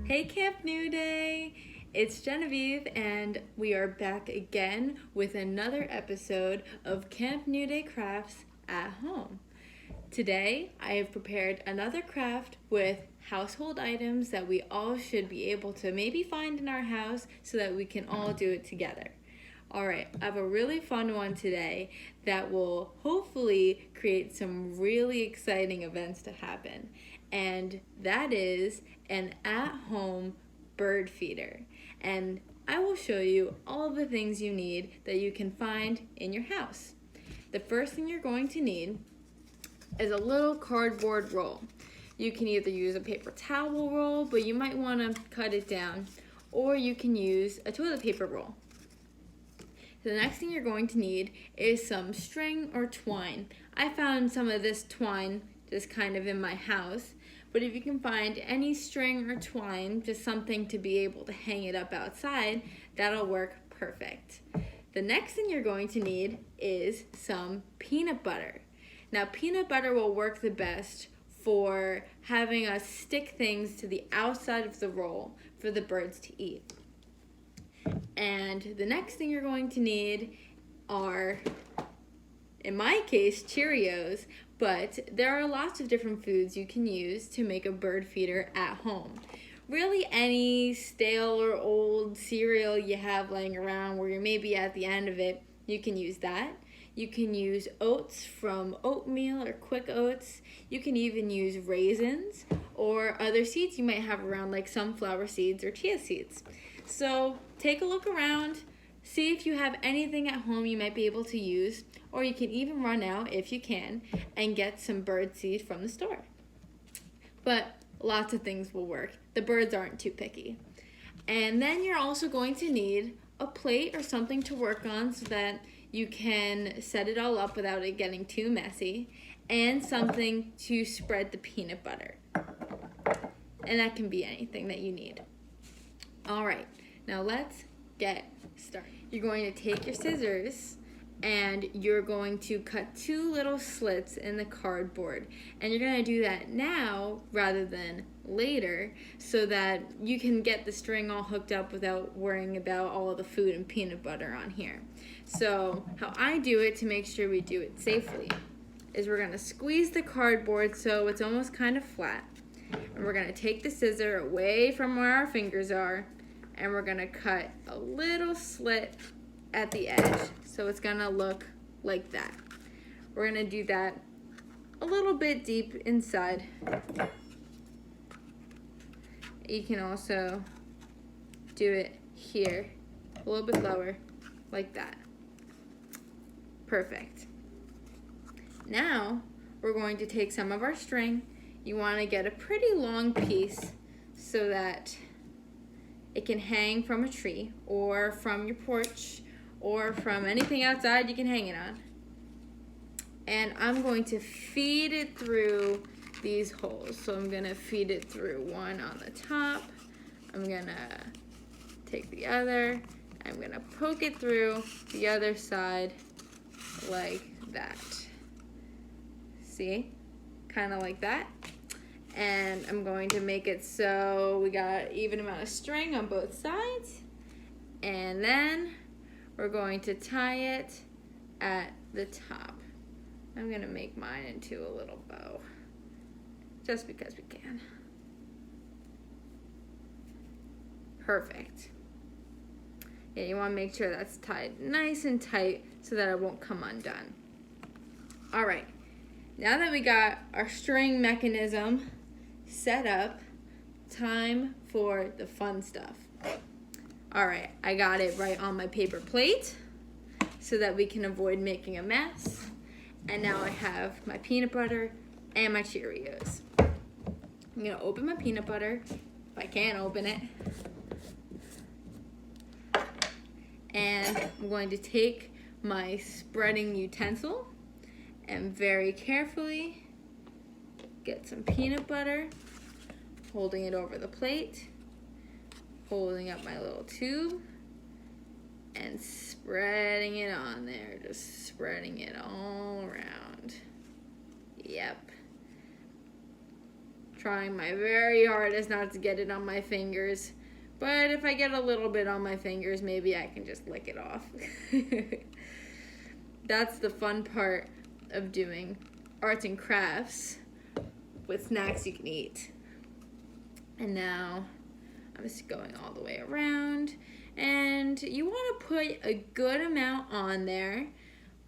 Hey Camp New Day! It's Genevieve and we are back again with another episode of Camp New Day Crafts at Home. Today I have prepared another craft with household items that we all should be able to maybe find in our house so that we can all do it together. Alright, I have a really fun one today that will hopefully create some really exciting events to happen. And that is an at-home bird feeder. And I will show you all the things you need that you can find in your house. The first thing you're going to need is a little cardboard roll. You can either use a paper towel roll, but you might want to cut it down, or you can use a toilet paper roll. The next thing you're going to need is some string or twine. I found some of this twine just kind of in my house, but if you can find any string or twine, just something to be able to hang it up outside, that'll work perfect. The next thing you're going to need is some peanut butter. Now, peanut butter will work the best for having us stick things to the outside of the roll for the birds to eat. And the next thing you're going to need are, in my case, Cheerios, but there are lots of different foods you can use to make a bird feeder at home. Really, any stale or old cereal you have laying around where you're maybe at the end of it, you can use that. You can use oats from oatmeal or quick oats. You can even use raisins or other seeds you might have around, like sunflower seeds or chia seeds. So take a look around, see if you have anything at home you might be able to use, or you can even run out, if you can, and get some bird seed from the store. But lots of things will work. The birds aren't too picky. And then you're also going to need a plate or something to work on so that you can set it all up without it getting too messy, and something to spread the peanut butter. And that can be anything that you need. All right, now let's get started. You're going to take your scissors and you're going to cut 2 little slits in the cardboard. And you're going to do that now rather than later so that you can get the string all hooked up without worrying about all of the food and peanut butter on here. So how I do it to make sure we do it safely is we're going to squeeze the cardboard so it's almost kind of flat. And we're going to take the scissor away from where our fingers are, and we're going to cut a little slit at the edge. So it's going to look like that. We're going to do that a little bit deep inside. You can also do it here, a little bit lower, like that. Perfect. Now, we're going to take some of our string. You want to get a pretty long piece so that it can hang from a tree or from your porch or from anything outside you can hang it on. And I'm going to feed it through these holes. So I'm going to feed it through one on the top. I'm going to take the other. I'm going to poke it through the other side like that. See? Kind of like that. And I'm going to make it so we got even amount of string on both sides. And then we're going to tie it at the top. I'm going to make mine into a little bow, just because we can. Perfect. Yeah, you want to make sure that's tied nice and tight so that it won't come undone. All right, now that we got our string mechanism set up, time for the fun stuff. All right, I got it right on my paper plate so that we can avoid making a mess. And now I have my peanut butter and my Cheerios. I'm gonna open my peanut butter, if I can open it. And I'm going to take my spreading utensil and very carefully get some peanut butter, holding it over the plate, holding up my little tube, and spreading it on there, just spreading it all around. Yep. trying my very hardest not to get it on my fingers. But if I get a little bit on my fingers, maybe I can just lick it off. That's the fun part of doing arts and crafts with snacks you can eat. And now I'm just going all the way around. And you want to put a good amount on there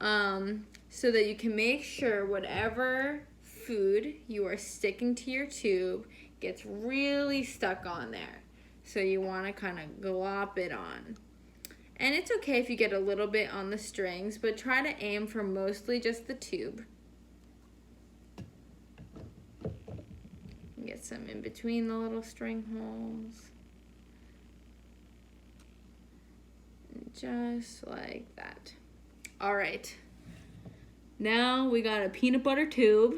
so that you can make sure whatever food you are sticking to your tube gets really stuck on there. So you want to kind of glop it on. And it's okay if you get a little bit on the strings, but try to aim for mostly just the tube. Get some in between the little string holes. And just like that. All right. Now we got a peanut butter tube,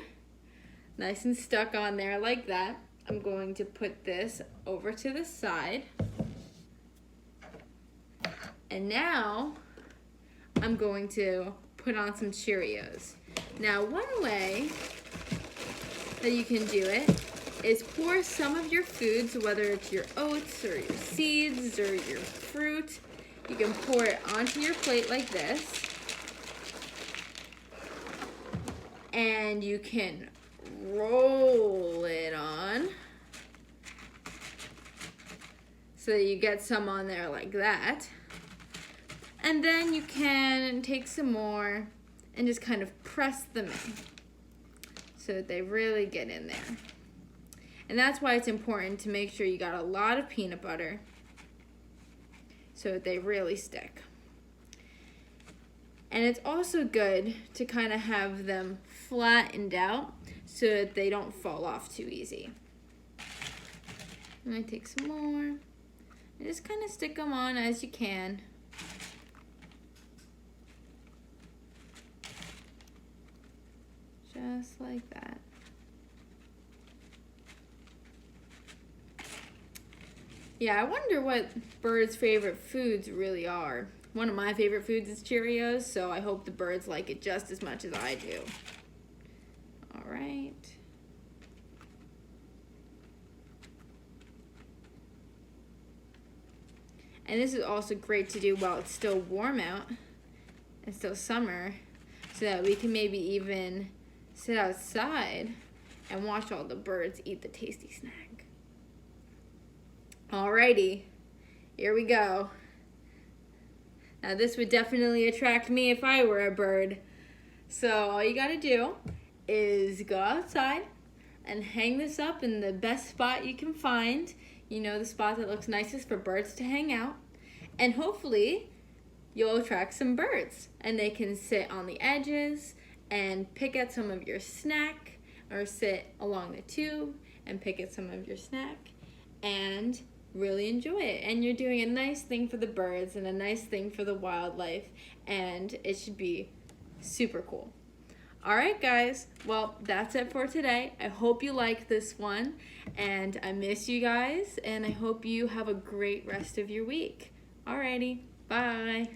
nice and stuck on there like that. I'm going to put this over to the side. And now I'm going to put on some Cheerios. Now, one way that you can do it is pour some of your foods, whether it's your oats or your seeds or your fruit, you can pour it onto your plate like this. And you can roll it on so that you get some on there like that. And then you can take some more and just kind of press them in so that they really get in there. And that's why it's important to make sure you got a lot of peanut butter so that they really stick. And it's also good to kind of have them flattened out so that they don't fall off too easy. I'm going to take some more and just kind of stick them on as you can. Just like that. Yeah, I wonder what birds' favorite foods really are. One of my favorite foods is Cheerios, so I hope the birds like it just as much as I do. All right. And this is also great to do while it's still warm out and still summer, so that we can maybe even sit outside and watch all the birds eat the tasty snack. Alrighty, here we go. Now this would definitely attract me if I were a bird. So all you gotta do is go outside and hang this up in the best spot you can find. You know, the spot that looks nicest for birds to hang out. And hopefully you'll attract some birds and they can sit on the edges and pick at some of your snack, or sit along the tube and pick at some of your snack and really enjoy it. And you're doing a nice thing for the birds and a nice thing for the wildlife, and it should be super cool. All right, guys, well, that's it for today. I hope you like this one, and I miss you guys, and I hope you have a great rest of your week. Alrighty, bye.